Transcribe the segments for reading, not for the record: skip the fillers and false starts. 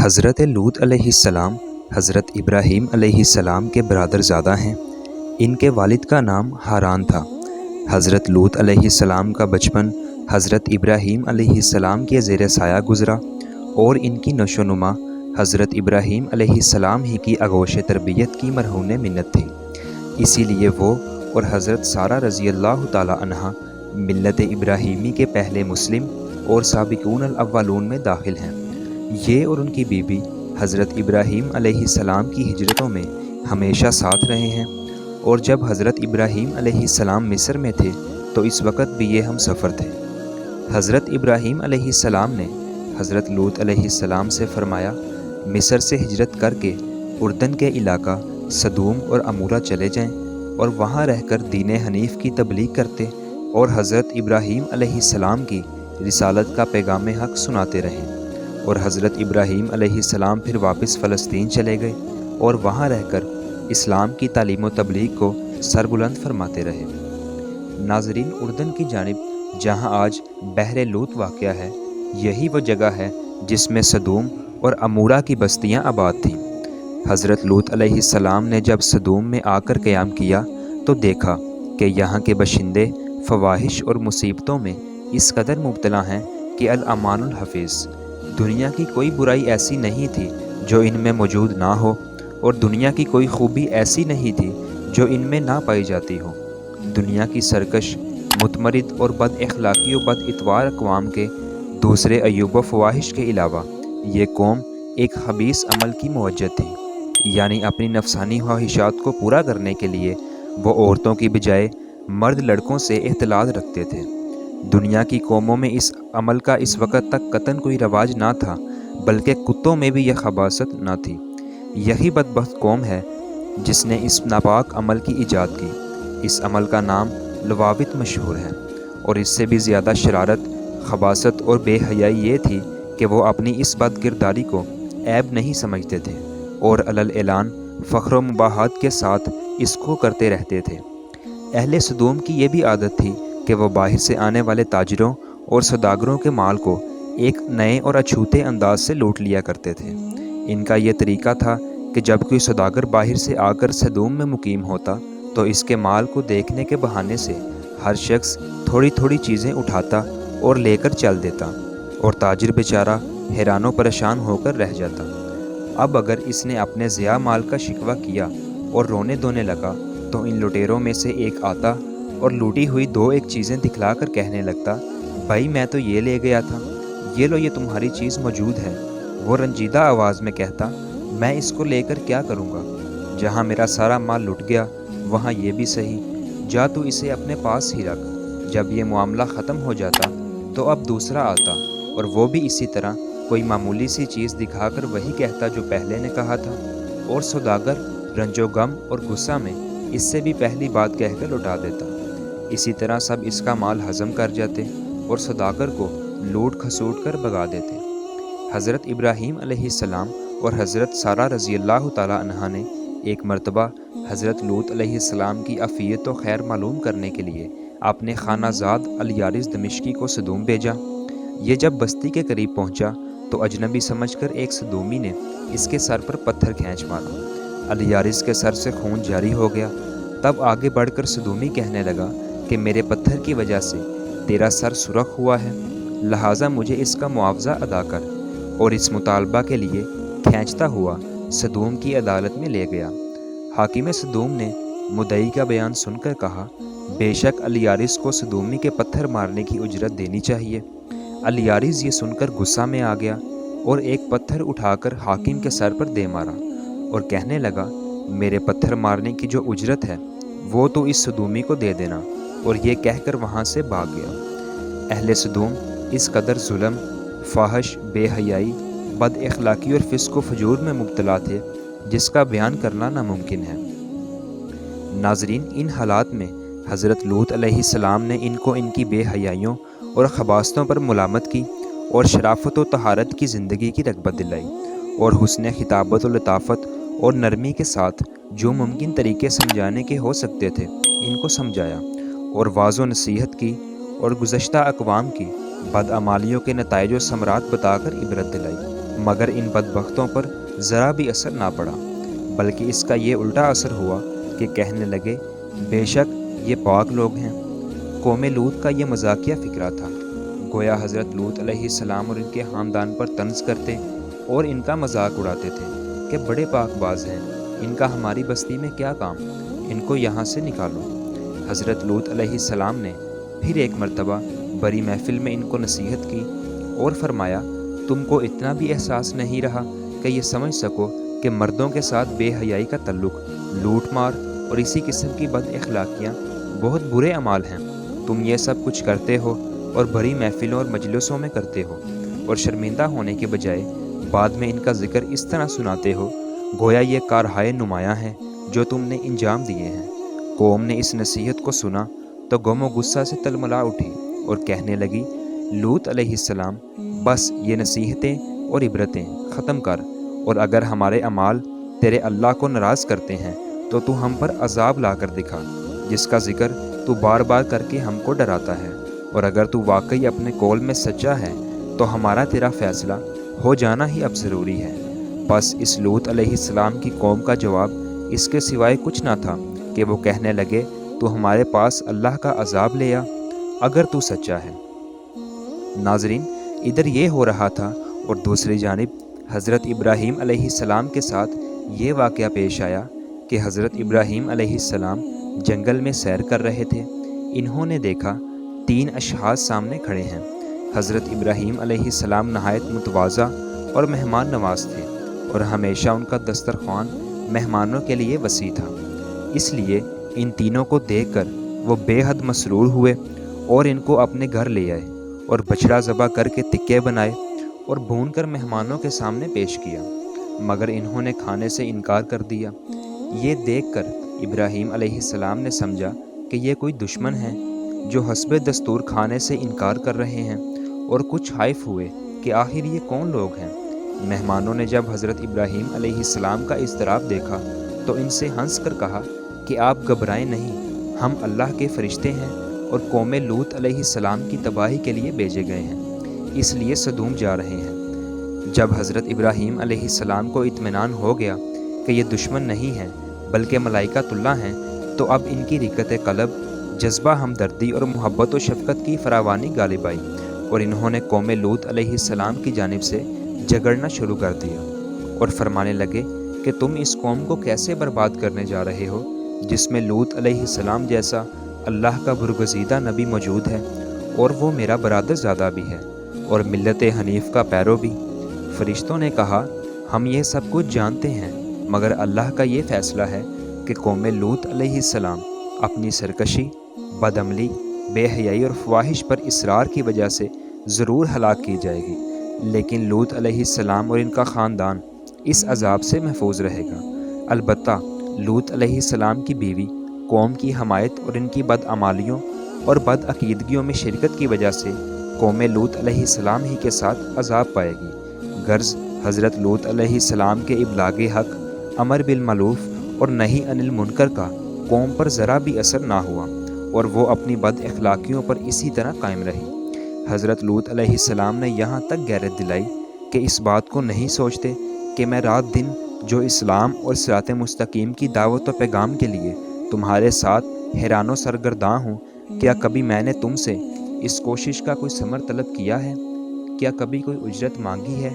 حضرت لوط علیہ السلام حضرت ابراہیم علیہ السلام کے برادر زادہ ہیں۔ ان کے والد کا نام ہاران تھا۔ حضرت لوط علیہ السلام کا بچپن حضرت ابراہیم علیہ السلام کے زیر سایہ گزرا اور ان کی نشو و نما حضرت ابراہیم علیہ السلام ہی کی آغوش تربیت کی مرہون منت تھی۔ اسی لیے وہ اور حضرت سارہ رضی اللہ تعالی عنہا ملت ابراہیمی کے پہلے مسلم اور سابقون الاولون میں داخل ہیں۔ یہ اور ان کی بیوی حضرت ابراہیم علیہ السلام کی ہجرتوں میں ہمیشہ ساتھ رہے ہیں، اور جب حضرت ابراہیم علیہ السلام مصر میں تھے تو اس وقت بھی یہ ہم سفر تھے۔ حضرت ابراہیم علیہ السلام نے حضرت لوط علیہ السلام سے فرمایا، مصر سے ہجرت کر کے اردن کے علاقہ سدوم اور عمورہ چلے جائیں اور وہاں رہ کر دین حنیف کی تبلیغ کرتے اور حضرت ابراہیم علیہ السلام کی رسالت کا پیغام حق سناتے رہیں۔ اور حضرت ابراہیم علیہ السلام پھر واپس فلسطین چلے گئے اور وہاں رہ کر اسلام کی تعلیم و تبلیغ کو سربلند فرماتے رہے۔ ناظرین، اردن کی جانب جہاں آج بحر لوط واقع ہے، یہی وہ جگہ ہے جس میں سدوم اور عمورہ کی بستیاں آباد تھیں۔ حضرت لوط علیہ السلام نے جب سدوم میں آ کر قیام کیا تو دیکھا کہ یہاں کے باشندے فواحش اور مصیبتوں میں اس قدر مبتلا ہیں کہ الامان الحفیظ، دنیا کی کوئی برائی ایسی نہیں تھی جو ان میں موجود نہ ہو، اور دنیا کی کوئی خوبی ایسی نہیں تھی جو ان میں نہ پائی جاتی ہو۔ دنیا کی سرکش، متمرد اور بد اخلاقی و بد اتوار اقوام کے دوسرے عیوب و فواحش کے علاوہ یہ قوم ایک خبیث عمل کی موجہ تھی، یعنی اپنی نفسانی خواہشات کو پورا کرنے کے لیے وہ عورتوں کی بجائے مرد لڑکوں سے اختلاط رکھتے تھے۔ دنیا کی قوموں میں اس عمل کا اس وقت تک قطعاً کوئی رواج نہ تھا، بلکہ کتوں میں بھی یہ خباثت نہ تھی۔ یہی بدبخت قوم ہے جس نے اس ناپاک عمل کی ایجاد کی۔ اس عمل کا نام لواوت مشہور ہے، اور اس سے بھی زیادہ شرارت، خباثت اور بے حیائی یہ تھی کہ وہ اپنی اس بد کرداری کو عیب نہیں سمجھتے تھے اور علل اعلان فخر و مباحات کے ساتھ اس کو کرتے رہتے تھے۔ اہل سدوم کی یہ بھی عادت تھی کہ وہ باہر سے آنے والے تاجروں اور سوداگروں کے مال کو ایک نئے اور اچھوتے انداز سے لوٹ لیا کرتے تھے۔ ان کا یہ طریقہ تھا کہ جب کوئی سوداگر باہر سے آ کر سدوم میں مقیم ہوتا تو اس کے مال کو دیکھنے کے بہانے سے ہر شخص تھوڑی تھوڑی چیزیں اٹھاتا اور لے کر چل دیتا، اور تاجر بیچارہ حیران و پریشان ہو کر رہ جاتا۔ اب اگر اس نے اپنے ضیاع مال کا شکوہ کیا اور رونے دھونے لگا تو ان لٹیروں میں سے ایک آتا اور لوٹی ہوئی دو ایک چیزیں دکھلا کر کہنے لگتا، بھائی میں تو یہ لے گیا تھا، یہ لو یہ تمہاری چیز موجود ہے۔ وہ رنجیدہ آواز میں کہتا، میں اس کو لے کر کیا کروں گا؟ جہاں میرا سارا مال لٹ گیا وہاں یہ بھی صحیح، جا تو اسے اپنے پاس ہی رکھ۔ جب یہ معاملہ ختم ہو جاتا تو اب دوسرا آتا اور وہ بھی اسی طرح کوئی معمولی سی چیز دکھا کر وہی کہتا جو پہلے نے کہا تھا، اور سوداگر رنج و غم اور غصہ میں اس سے بھی پہلی بات کہہ کر لوٹا دیتا۔ اسی طرح سب اس کا مال ہضم کر جاتے اور سوداگر کو لوٹ کھسوٹ کر بھگا دیتے۔ حضرت ابراہیم علیہ السلام اور حضرت سارہ رضی اللہ تعالی عنہا نے ایک مرتبہ حضرت لوط علیہ السلام کی عافیت و خیر معلوم کرنے کے لیے اپنے خانہ زاد الیارث دمشقی کو سدوم بھیجا۔ یہ جب بستی کے قریب پہنچا تو اجنبی سمجھ کر ایک سدومی نے اس کے سر پر پتھر کھینچ مارا۔ الیارث کے سر سے خون جاری ہو گیا۔ تب آگے بڑھ کر سدومی کہنے لگا کہ میرے پتھر کی وجہ سے تیرا سر سرخ ہوا ہے، لہٰذا مجھے اس کا معاوضہ ادا کر، اور اس مطالبہ کے لیے کھینچتا ہوا سدوم کی عدالت میں لے گیا۔ حاکم سدوم نے مدعی کا بیان سن کر کہا، بے شک الیارث کو سدومی کے پتھر مارنے کی اجرت دینی چاہیے۔ الیارث یہ سن کر غصہ میں آ گیا اور ایک پتھر اٹھا کر حاکم کے سر پر دے مارا اور کہنے لگا، میرے پتھر مارنے کی جو اجرت ہے وہ تو اس سدومی کو دے دینا، اور یہ کہہ کر وہاں سے بھاگ گیا۔ اہل سدوم اس قدر ظلم، فحش، بے حیائی، بد اخلاقی اور فسق و فجور میں مبتلا تھے جس کا بیان کرنا ناممکن ہے۔ ناظرین، ان حالات میں حضرت لوط علیہ السلام نے ان کو ان کی بے حیائیوں اور خباثتوں پر ملامت کی اور شرافت و طہارت کی زندگی کی رغبت دلائی، اور حسن خطابت و لطافت اور نرمی کے ساتھ جو ممکن طریقے سمجھانے کے ہو سکتے تھے ان کو سمجھایا، اور واعظ و نصیحت کی اور گزشتہ اقوام کی بدعمالیوں کے نتائج و ثمرات بتا کر عبرت دلائی۔ مگر ان بدبختوں پر ذرا بھی اثر نہ پڑا، بلکہ اس کا یہ الٹا اثر ہوا کہ کہنے لگے بے شک یہ پاک لوگ ہیں۔ قوم لوط کا یہ مذاقیہ فکرہ تھا، گویا حضرت لوط علیہ السلام اور ان کے خاندان پر طنز کرتے اور ان کا مذاق اڑاتے تھے کہ بڑے پاک باز ہیں، ان کا ہماری بستی میں کیا کام، ان کو یہاں سے نکالو۔ حضرت لوط علیہ السلام نے پھر ایک مرتبہ بڑی محفل میں ان کو نصیحت کی اور فرمایا تم کو اتنا بھی احساس نہیں رہا کہ یہ سمجھ سکو کہ مردوں کے ساتھ بے حیائی کا تعلق، لوٹ مار اور اسی قسم کی بد اخلاقیاں بہت برے اعمال ہیں۔ تم یہ سب کچھ کرتے ہو اور بڑی محفلوں اور مجلسوں میں کرتے ہو، اور شرمندہ ہونے کے بجائے بعد میں ان کا ذکر اس طرح سناتے ہو گویا یہ کارہائے نمایاں ہیں جو تم نے انجام دیے ہیں۔ قوم نے اس نصیحت کو سنا تو غم و غصہ سے تلملا اٹھی اور کہنے لگی لوط علیہ السلام بس یہ نصیحتیں اور عبرتیں ختم کر، اور اگر ہمارے اعمال تیرے اللہ کو ناراض کرتے ہیں تو ہم پر عذاب لا کر دکھا، جس کا ذکر تو بار بار کر کے ہم کو ڈراتا ہے، اور اگر تو واقعی اپنے قول میں سچا ہے تو ہمارا تیرا فیصلہ ہو جانا ہی اب ضروری ہے۔ بس اس لوط علیہ السلام کی قوم کا جواب اس کے سوائے کچھ نہ تھا کہ وہ کہنے لگے تو ہمارے پاس اللہ کا عذاب لے آ اگر تو سچا ہے۔ ناظرین، ادھر یہ ہو رہا تھا اور دوسری جانب حضرت ابراہیم علیہ السلام کے ساتھ یہ واقعہ پیش آیا کہ حضرت ابراہیم علیہ السلام جنگل میں سیر کر رہے تھے۔ انہوں نے دیکھا 3 اشخاص سامنے کھڑے ہیں۔ حضرت ابراہیم علیہ السلام نہایت متواضع اور مہمان نواز تھے، اور ہمیشہ ان کا دسترخوان مہمانوں کے لیے وسیع تھا۔ اس لیے ان تینوں کو دیکھ کر وہ بے حد مسرور ہوئے اور ان کو اپنے گھر لے آئے اور بچڑا ذبح کر کے تکے بنائے اور بھون کر مہمانوں کے سامنے پیش کیا، مگر انہوں نے کھانے سے انکار کر دیا۔ یہ دیکھ کر ابراہیم علیہ السلام نے سمجھا کہ یہ کوئی دشمن ہے جو حسب دستور کھانے سے انکار کر رہے ہیں، اور کچھ خائف ہوئے کہ آخر یہ کون لوگ ہیں۔ مہمانوں نے جب حضرت ابراہیم علیہ السلام کا اضطراب دیکھا تو ان سے ہنس کر کہا کہ آپ گھبرائیں نہیں، ہم اللہ کے فرشتے ہیں اور قوم لوط علیہ السلام کی تباہی کے لیے بھیجے گئے ہیں، اس لیے سدوم جا رہے ہیں۔ جب حضرت ابراہیم علیہ السلام کو اطمینان ہو گیا کہ یہ دشمن نہیں ہیں بلکہ ملائکۃ اللہ ہیں، تو اب ان کی رقت قلب، جذبہ ہمدردی اور محبت و شفقت کی فراوانی غالب آئی، اور انہوں نے قوم لوط علیہ السلام کی جانب سے جھگڑنا شروع کر دیا اور فرمانے لگے کہ تم اس قوم کو کیسے برباد کرنے جا رہے ہو جس میں لوط علیہ السلام جیسا اللہ کا برگزیدہ نبی موجود ہے، اور وہ میرا برادر زادہ بھی ہے اور ملت حنیف کا پیرو بھی۔ فرشتوں نے کہا ہم یہ سب کچھ جانتے ہیں، مگر اللہ کا یہ فیصلہ ہے کہ قوم لوط علیہ السلام اپنی سرکشی، بدعملی، بے حیائی اور فواہش پر اصرار کی وجہ سے ضرور ہلاک کی جائے گی، لیکن لوط علیہ السلام اور ان کا خاندان اس عذاب سے محفوظ رہے گا۔ البتہ لوط علیہ السلام کی بیوی قوم کی حمایت اور ان کی بدعمالیوں اور بدعقیدگیوں میں شرکت کی وجہ سے قوم لوط علیہ السلام ہی کے ساتھ عذاب پائے گی۔ غرض حضرت لوط علیہ السلام کے ابلاغ حق، امر بالمعروف اور نہی عن المنکر کا قوم پر ذرا بھی اثر نہ ہوا، اور وہ اپنی بد اخلاقیوں پر اسی طرح قائم رہی۔ حضرت لوط علیہ السلام نے یہاں تک غیرت دلائی کہ اس بات کو نہیں سوچتے کہ میں رات دن جو اسلام اور صراط مستقیم کی دعوت و پیغام کے لیے تمہارے ساتھ حیران و سرگرداں ہوں، کیا کبھی میں نے تم سے اس کوشش کا کوئی ثمر طلب کیا ہے؟ کیا کبھی کوئی اجرت مانگی ہے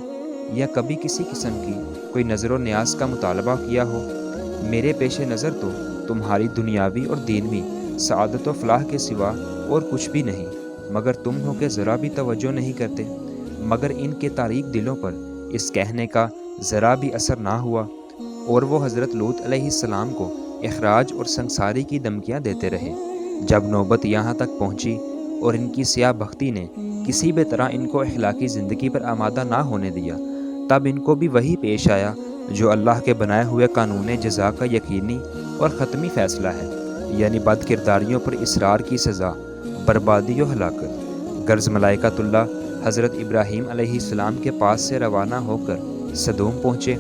یا کبھی کسی قسم کی کوئی نظر و نیاز کا مطالبہ کیا ہو؟ میرے پیش نظر تو تمہاری دنیاوی اور دینوی سعادت و فلاح کے سوا اور کچھ بھی نہیں، مگر تم ہو کہ ذرا بھی توجہ نہیں کرتے۔ مگر ان کے تاریک دلوں پر اس کہنے کا ذرا بھی اثر نہ ہوا، اور وہ حضرت لوط علیہ السلام کو اخراج اور سنساری کی دھمکیاں دیتے رہے۔ جب نوبت یہاں تک پہنچی اور ان کی سیاہ بختی نے کسی بھی طرح ان کو اخلاقی زندگی پر آمادہ نہ ہونے دیا، تب ان کو بھی وہی پیش آیا جو اللہ کے بنائے ہوئے قانون جزا کا یقینی اور ختمی فیصلہ ہے، یعنی بد کرداریوں پر اصرار کی سزا، بربادی و ہلاکت۔ غرض ملائکۃ اللہ حضرت ابراہیم علیہ السلام کے پاس سے روانہ ہو کر سدوم پہنچے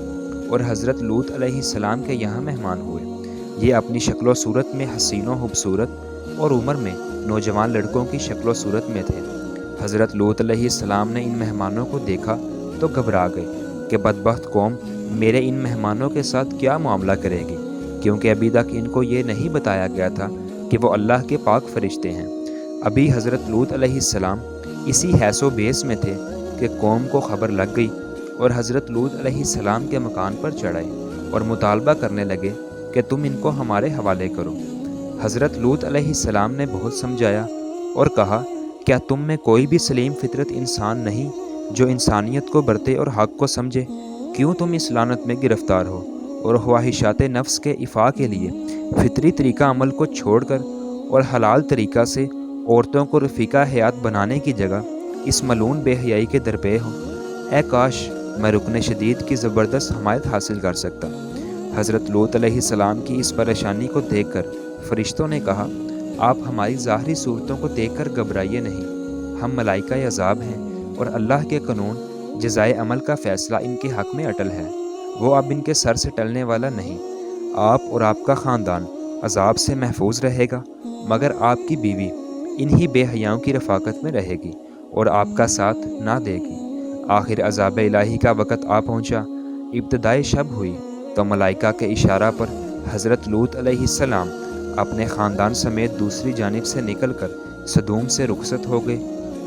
اور حضرت لوط علیہ السلام کے یہاں مہمان ہوئے۔ یہ اپنی شکل و صورت میں حسین و خوبصورت اور عمر میں نوجوان لڑکوں کی شکل و صورت میں تھے۔ حضرت لوط علیہ السلام نے ان مہمانوں کو دیکھا تو گھبرا گئے کہ بدبخت قوم میرے ان مہمانوں کے ساتھ کیا معاملہ کرے گی، کیونکہ ابھی تک ان کو یہ نہیں بتایا گیا تھا کہ وہ اللہ کے پاک فرشتے ہیں۔ ابھی حضرت لوط علیہ السلام اسی حیث و بیس میں تھے کہ قوم کو خبر لگ گئی اور حضرت لوط علیہ السلام کے مکان پر چڑھ آئے اور مطالبہ کرنے لگے کہ تم ان کو ہمارے حوالے کرو۔ حضرت لوط علیہ السلام نے بہت سمجھایا اور کہا، کیا تم میں کوئی بھی سلیم فطرت انسان نہیں جو انسانیت کو برتے اور حق کو سمجھے؟ کیوں تم اس لعنت میں گرفتار ہو اور خواہشات نفس کے افاع کے لیے فطری طریقہ عمل کو چھوڑ کر اور حلال طریقہ سے عورتوں کو رفیقہ حیات بنانے کی جگہ اس ملعون بے حیائی کے درپے ہو؟ اے کاش میں رکن شدید کی زبردست حمایت حاصل کر سکتا۔ حضرت لوط علیہ السلام کی اس پریشانی کو دیکھ کر فرشتوں نے کہا، آپ ہماری ظاہری صورتوں کو دیکھ کر گھبرائیے نہیں، ہم ملائکہ عذاب ہیں اور اللہ کے قانون جزائے عمل کا فیصلہ ان کے حق میں اٹل ہے، وہ اب ان کے سر سے ٹلنے والا نہیں۔ آپ اور آپ کا خاندان عذاب سے محفوظ رہے گا، مگر آپ کی بیوی انہی بے حیاؤں کی رفاقت میں رہے گی اور آپ کا ساتھ نہ دے گی۔ آخر عذاب الہی کا وقت آ پہنچا۔ ابتدائی شب ہوئی تو ملائکہ کے اشارہ پر حضرت لوط علیہ السلام اپنے خاندان سمیت دوسری جانب سے نکل کر سدوم سے رخصت ہو گئے،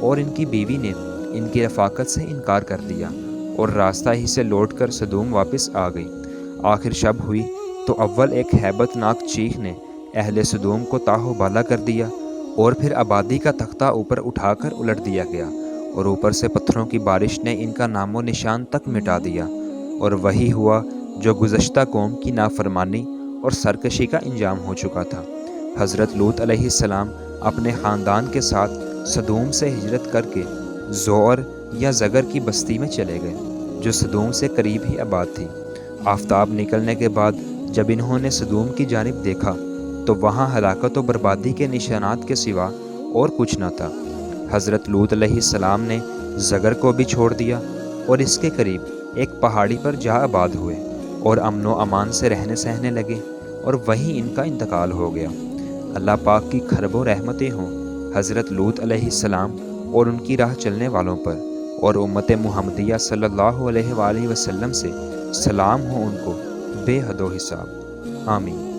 اور ان کی بیوی نے ان کی رفاقت سے انکار کر دیا اور راستہ ہی سے لوٹ کر سدوم واپس آ گئی۔ آخر شب ہوئی تو اول ایک ہیبت ناک چیخ نے اہل سدوم کو تاہ و بالا کر دیا، اور پھر آبادی کا تختہ اوپر اٹھا کر الٹ دیا گیا، اور اوپر سے پتھروں کی بارش نے ان کا نام و نشان تک مٹا دیا۔ اور وہی ہوا جو گزشتہ قوم کی نافرمانی اور سرکشی کا انجام ہو چکا تھا۔ حضرت لوط علیہ السلام اپنے خاندان کے ساتھ سدوم سے ہجرت کر کے زوعر یا زگر کی بستی میں چلے گئے، جو سدوم سے قریب ہی آباد تھی۔ آفتاب نکلنے کے بعد جب انہوں نے سدوم کی جانب دیکھا تو وہاں ہلاکت و بربادی کے نشانات کے سوا اور کچھ نہ تھا۔ حضرت لوط علیہ السلام نے زگر کو بھی چھوڑ دیا اور اس کے قریب ایک پہاڑی پر جا آباد ہوئے اور امن و امان سے رہنے سہنے لگے، اور وہیں ان کا انتقال ہو گیا۔ اللہ پاک کی کھرب و رحمتیں ہوں حضرت لوط علیہ السلام اور ان کی راہ چلنے والوں پر، اور امت محمدیہ صلی اللہ علیہ وآلہ وسلم سے سلام ہو ان کو بے حد و حساب۔ آمین۔